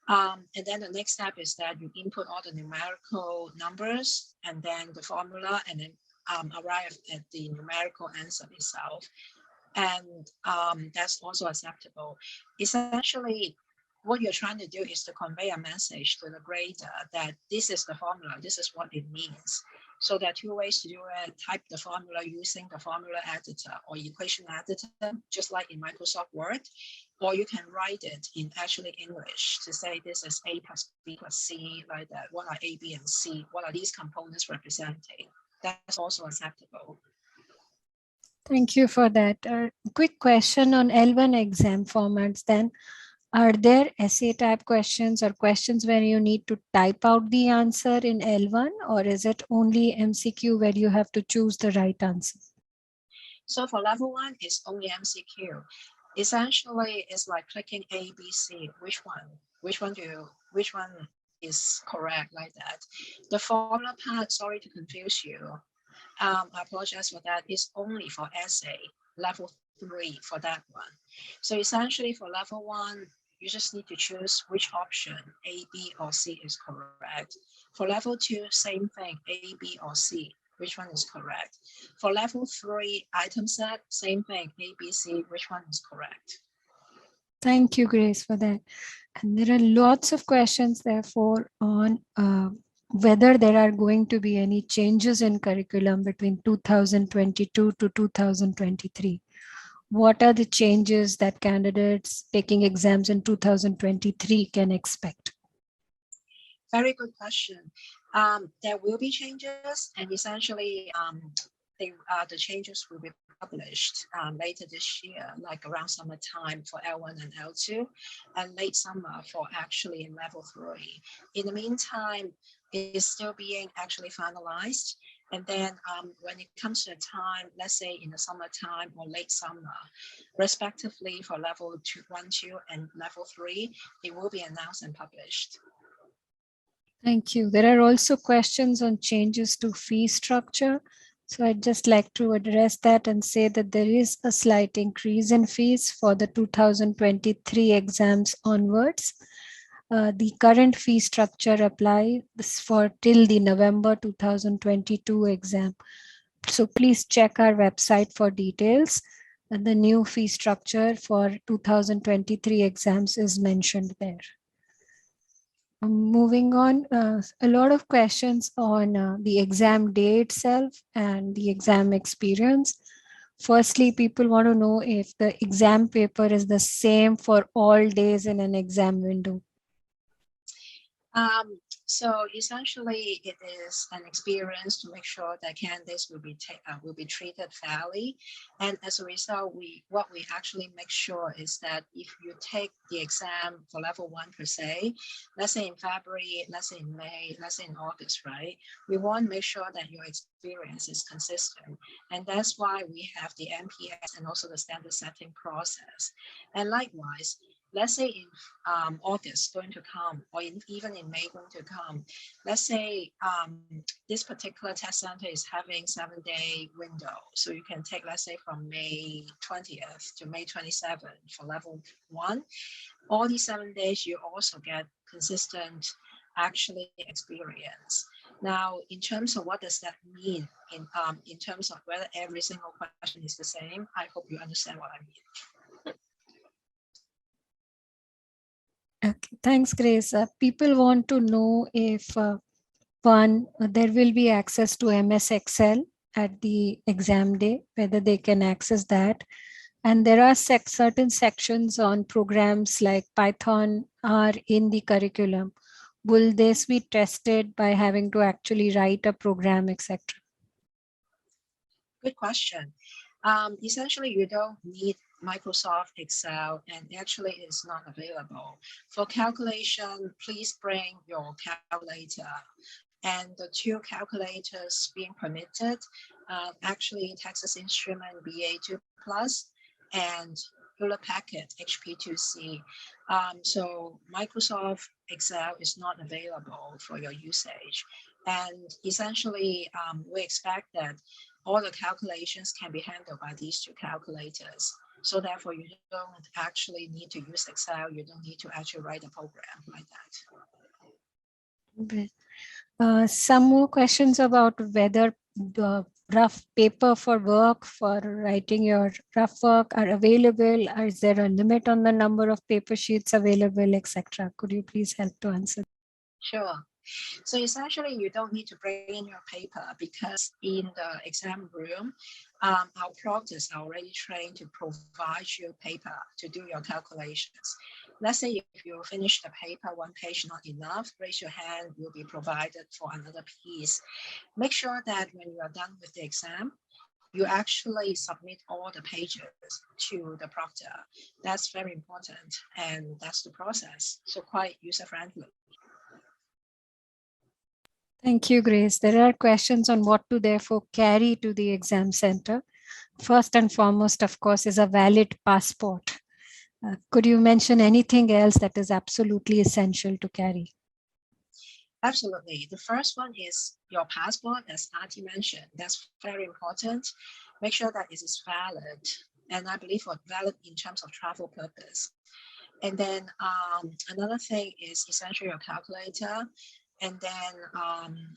S2: And then the next step is that you input all the numerical numbers and then the formula, and then arrive at the numerical answer itself. And that's also acceptable. Essentially, what you're trying to do is to convey a message to the grader that this is the formula, this is what it means. So there are 2 ways to do it: type the formula using the formula editor or equation editor, just like in Microsoft Word, or you can write it in actually English to say this is A plus B plus C, like that. What are A, B, and C? What are these components representing? That's also acceptable.
S1: Thank you for that. Quick question on L1 exam formats then. Are there essay type questions or questions where you need to type out the answer in L1, or is it only MCQ where you have to choose the right answer?
S2: So for level 1, it's only MCQ. Essentially, it's like clicking A, B, C. Which one is correct, like that. The formula part, sorry to confuse you. I apologize for that. It's only for essay level 3 for that one. So essentially for level 1, you just need to choose which option, A, B, or C is correct. For level 2, same thing, A, B, or C, which one is correct. For level 3 item set, same thing, A, B, C, which one is correct.
S1: Thank you, Grace, for that. And there are lots of questions, therefore, on whether there are going to be any changes in curriculum between 2022 to 2023. What are the changes that candidates taking exams in 2023 can expect?
S2: Very good question. There will be changes, and essentially the changes will be published later this year, like around summertime for L1 and L2, and late summer for actually in level 3. In the meantime, it is still being actually finalized. And then when it comes to the time, let's say in the summertime or late summer, respectively for level 1, 2, and level 3, it will be announced and published.
S1: Thank you. There are also questions on changes to fee structure. So I'd just like to address that and say that there is a slight increase in fees for the 2023 exams onwards. The current fee structure applies for till the November 2022 exam. So please check our website for details. And the new fee structure for 2023 exams is mentioned there. Moving on, a lot of questions on the exam day itself and the exam experience. Firstly, people want to know if the exam paper is the same for all days in an exam window.
S2: So essentially, it is an experience to make sure that candidates will be treated fairly, and as a result, what we actually make sure is that if you take the exam for level 1 per se, let's say in February, let's say in May, let's say in August, right? We want to make sure that your experience is consistent, and that's why we have the MPS and also the standard setting process. And likewise, let's say in August going to come, or even in May going to come, let's say this particular test center is having 7-day window. So you can take, let's say from May 20th to May 27th for level 1. All these 7 days, you also get consistent actually experience. Now, in terms of what does that mean in terms of whether every single question is the same, I hope you understand what I mean.
S1: Okay, thanks, Grace. People want to know if there will be access to MS Excel at the exam day, whether they can access that. And there are certain sections on programs like Python are in the curriculum. Will this be tested by having to actually write a program, etc.?
S2: Good question. Essentially, you don't need Microsoft Excel, and actually it's not available. For calculation, please bring your calculator. And the 2 calculators being permitted, actually Texas Instrument BA2 Plus and Hewlett Packard HP2C. So Microsoft Excel is not available for your usage. And essentially, we expect that all the calculations can be handled by these 2 calculators. So therefore, you don't actually need to use Excel. You don't need to actually write a program like that.
S1: Okay. Some more questions about whether the rough paper for work, for writing your rough work are available. Is there a limit on the number of paper sheets available, etc.? Could you please help to answer?
S2: Sure. So essentially, you don't need to bring in your paper because in the exam room, our proctors are already trained to provide you paper to do your calculations. Let's say if you finish the paper, 1 page not enough, raise your hand, will be provided for another piece. Make sure that when you are done with the exam, you actually submit all the pages to the proctor. That's very important, and that's the process. So quite user-friendly.
S1: Thank you, Grace. There are questions on what to therefore carry to the exam center. First and foremost, of course, is a valid passport. Could you mention anything else that is absolutely essential to carry?
S2: Absolutely. The first one is your passport, as Ati mentioned. That's very important. Make sure that it is valid, and I believe valid in terms of travel purpose. And then another thing is essentially your calculator. And then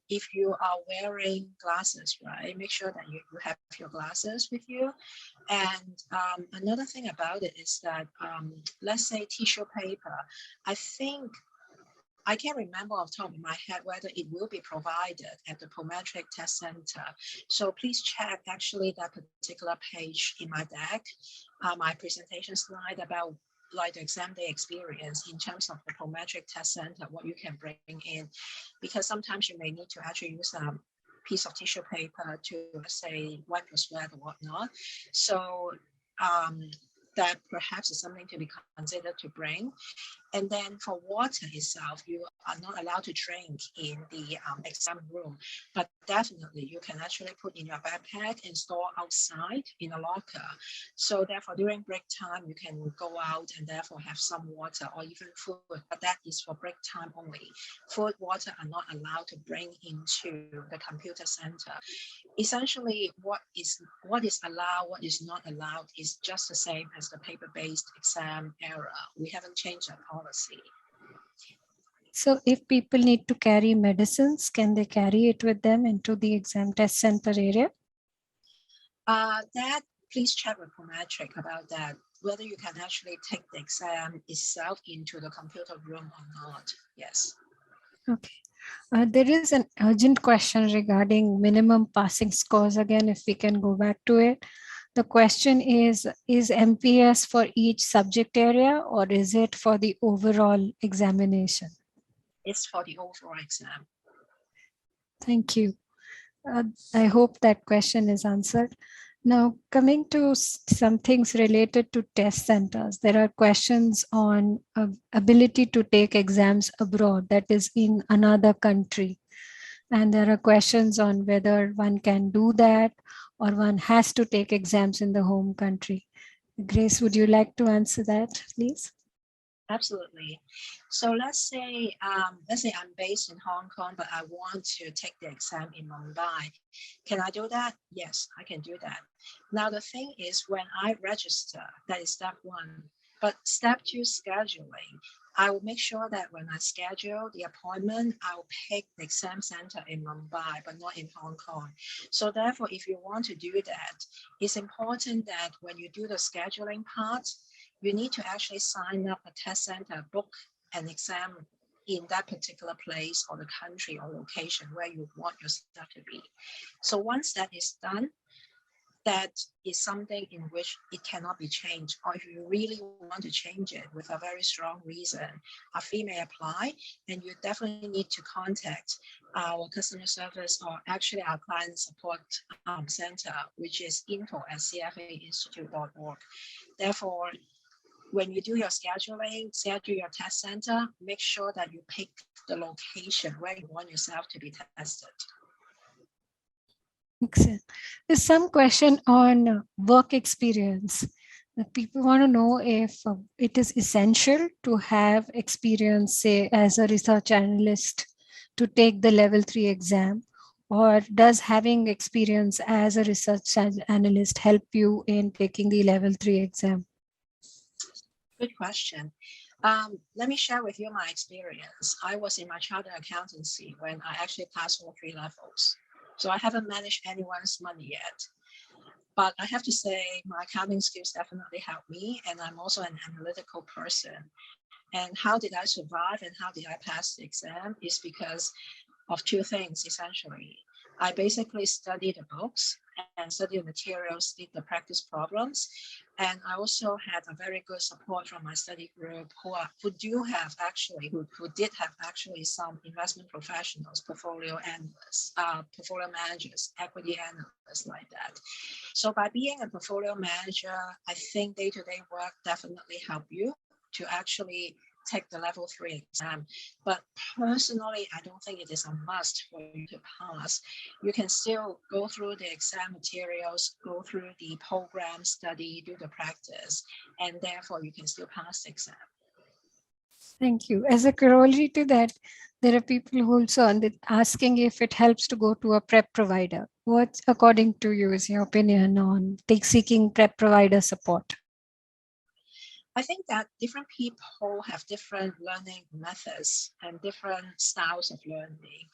S2: if you are wearing glasses, right, make sure that you have your glasses with you. And another thing about it is that, let's say tissue paper, I can't remember off the top of my head whether it will be provided at the Prometric Test Center. So please check actually that particular page in my deck, my presentation slide about like the exam day experience in terms of the Prometric Test Center, what you can bring in, because sometimes you may need to actually use a piece of tissue paper to, let's say, wipe your sweat or whatnot. So that perhaps is something to be considered to bring. And then for water itself, you are not allowed to drink in the exam room, but definitely you can actually put in your backpack and store outside in a locker. So therefore during break time, you can go out and therefore have some water or even food, but that is for break time only. Food, water are not allowed to bring into the computer center. Essentially, what is allowed, what is not allowed is just the same as the paper-based exam era. We haven't changed that policy.
S1: So if people need to carry medicines, can they carry it with them into the exam test center area?
S2: That please check with Prometric about that, whether you can actually take the exam itself into the computer room or not. Yes.
S1: Okay. There is an urgent question regarding minimum passing scores. Again, if we can go back to it. The question is MPS for each subject area or is it for the overall examination?
S2: It's for the overall exam.
S1: Thank you. I hope that question is answered. Now, coming to some things related to test centers, there are questions on ability to take exams abroad, that is in another country. And there are questions on whether one can do that or one has to take exams in the home country. Grace, would you like to answer that, please?
S2: Absolutely. So let's say I'm based in Hong Kong, but I want to take the exam in Mumbai. Can I do that? Yes, I can do that. Now the thing is, when I register, that is step one. But step two, scheduling. I will make sure that when I schedule the appointment, I'll pick the exam center in Mumbai, but not in Hong Kong. So therefore, if you want to do that, it's important that when you do the scheduling part, you need to actually sign up a test center, book an exam in that particular place or the country or location where you want yourself to be. So once that is done, that is something in which it cannot be changed. Or if you really want to change it with a very strong reason, a fee may apply, and you definitely need to contact our customer service or actually our client support center, which is info@cfainstitute.org. Therefore, when you do your scheduling, schedule your test center, make sure that you pick the location where you want yourself to be tested.
S1: Excellent. There's some question on work experience. People want to know if it is essential to have experience, say, as a research analyst to take the level 3 exam, or does having experience as a research analyst help you in taking the level 3 exam?
S2: Good question. Let me share with you my experience. I was in my chartered accountancy when I actually passed all 3 levels. So I haven't managed anyone's money yet. But I have to say my accounting skills definitely helped me, and I'm also an analytical person. And how did I survive and how did I pass the exam is because of 2 things, essentially. I basically studied the books and studied the materials, did the practice problems. And I also had a very good support from my study group who did have actually some investment professionals, portfolio analysts, portfolio managers, equity analysts like that. So by being a portfolio manager, I think day-to-day work definitely help you to actually take the level 3 exam. But personally, I don't think it is a must for you to pass. You can still go through the exam materials, go through the program study, do the practice, and therefore you can still pass the exam.
S1: Thank you. As a corollary to that, there are people who also are asking if it helps to go to a prep provider. What, according to you, is your opinion on seeking prep provider support?
S2: I think that different people have different learning methods and different styles of learning.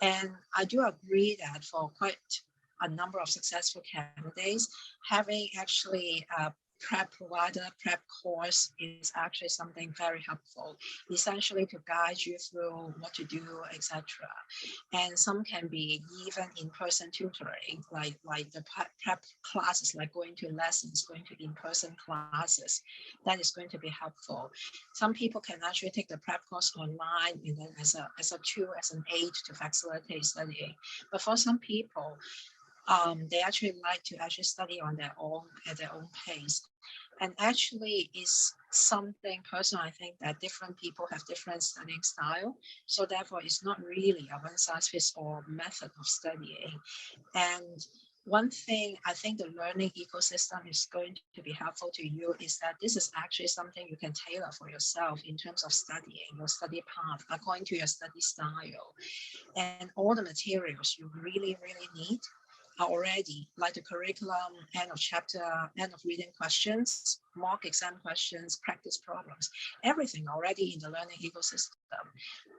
S2: And I do agree that for quite a number of successful candidates, having actually a prep provider, prep course is actually something very helpful, essentially to guide you through what to do, etc. And some can be even in-person tutoring, like the prep classes, like going to lessons, going to in-person classes. That is going to be helpful. Some people can actually take the prep course online and then as a tool, as an aid to facilitate studying. But for some people, they actually like to actually study on their own at their own pace. And actually is something personal. I think that different people have different studying style. So therefore it's not really a one size fits all method of studying. And one thing I think the learning ecosystem is going to be helpful to you is that this is actually something you can tailor for yourself in terms of studying, your study path, according to your study style. And all the materials you really, really need are already, like the curriculum, end of chapter, end of reading questions, mock exam questions, practice problems, everything already in the learning ecosystem.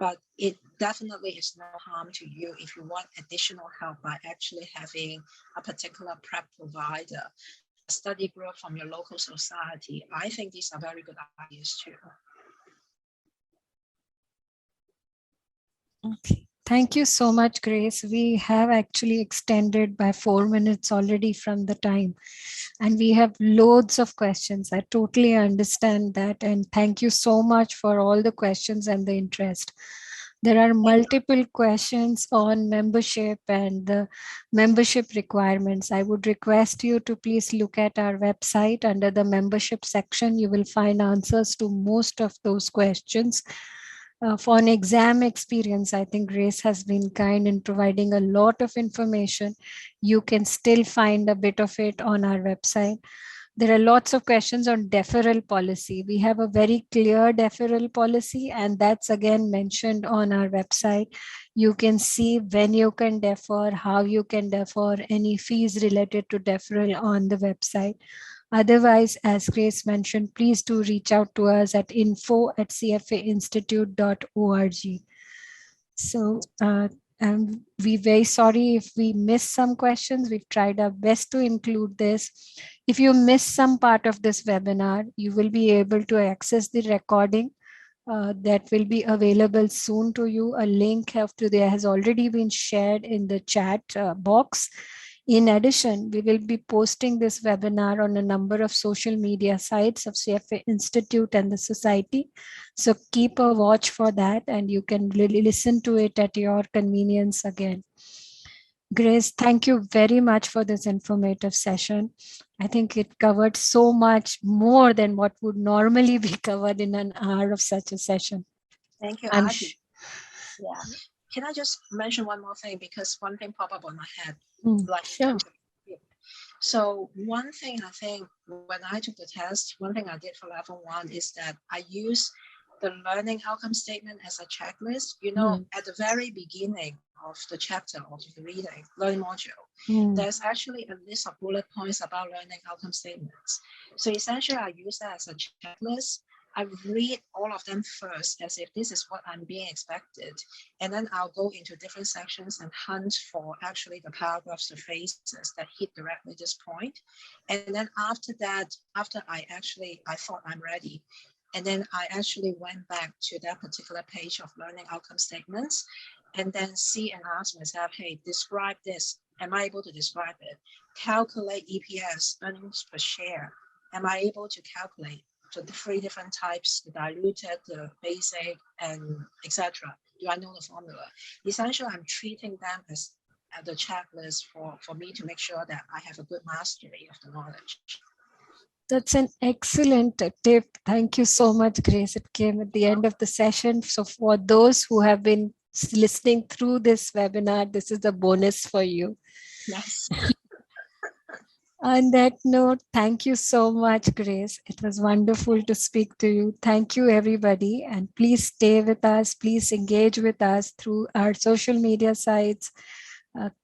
S2: But it definitely is no harm to you if you want additional help by actually having a particular prep provider, a study group from your local society. I think these are very good ideas too.
S1: Okay. Thank you so much, Grace. We have actually extended by 4 minutes already from the time, and we have loads of questions. I totally understand that. And thank you so much for all the questions and the interest. There are multiple questions on membership and the membership requirements. I would request you to please look at our website under the membership section. You will find answers to most of those questions. For an exam experience, I think Grace has been kind in providing a lot of information. You can still find a bit of it on our website. There are lots of questions on deferral policy. We have a very clear deferral policy, and that's again mentioned on our website. You can see when you can defer, how you can defer, any fees related to deferral on the website. Otherwise, as Grace mentioned, please do reach out to us at info@cfainstitute.org. So I'm very sorry if we missed some questions. We've tried our best to include this. If you miss some part of this webinar, you will be able to access the recording that will be available soon to you. A link has already been shared in the chat box. In addition, we will be posting this webinar on a number of social media sites of CFA Institute and the Society. So keep a watch for that, and you can really listen to it at your convenience again. Grace, thank you very much for this informative session. I think it covered so much more than what would normally be covered in an hour of such a session.
S2: Thank you,
S1: I'm
S2: Adi. Yeah. Can I just mention one more thing, because one thing popped up on my head.
S1: Sure.
S2: So one thing I think when I took the test, one thing I did for level 1 is that I use the learning outcome statement as a checklist. You know, at the very beginning of the chapter of the learning module, there's actually a list of bullet points about learning outcome statements. So essentially I use that as a checklist. I read all of them first as if this is what I'm being expected. And then I'll go into different sections and hunt for actually the paragraphs, the phrases that hit directly this point. And then after that, after I thought I'm ready. And then I actually went back to that particular page of learning outcome statements and then see and ask myself, hey, describe this. Am I able to describe it? Calculate EPS, earnings per share. am I able to calculate the three different types, the diluted, the basic, and etc.? Do I know the formula? Essentially, I'm treating them as the checklist for me to make sure that I have a good mastery of the knowledge.
S1: That's an excellent tip. Thank you so much, Grace. It came at the end of the session. So for those who have been listening through this webinar, this is a bonus for you.
S2: Yes.
S1: On that note, thank you so much, Grace. It was wonderful to speak to you. Thank you, everybody. And please stay with us. Please engage with us through our social media sites.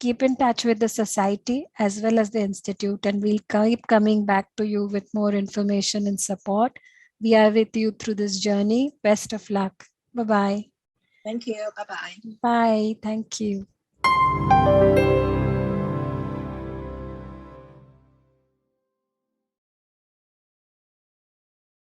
S1: Keep in touch with the society as well as the institute, and we'll keep coming back to you with more information and support. We are with you through this journey. Best of luck. Bye-bye.
S2: Thank you. Bye-bye.
S1: Bye. Thank you.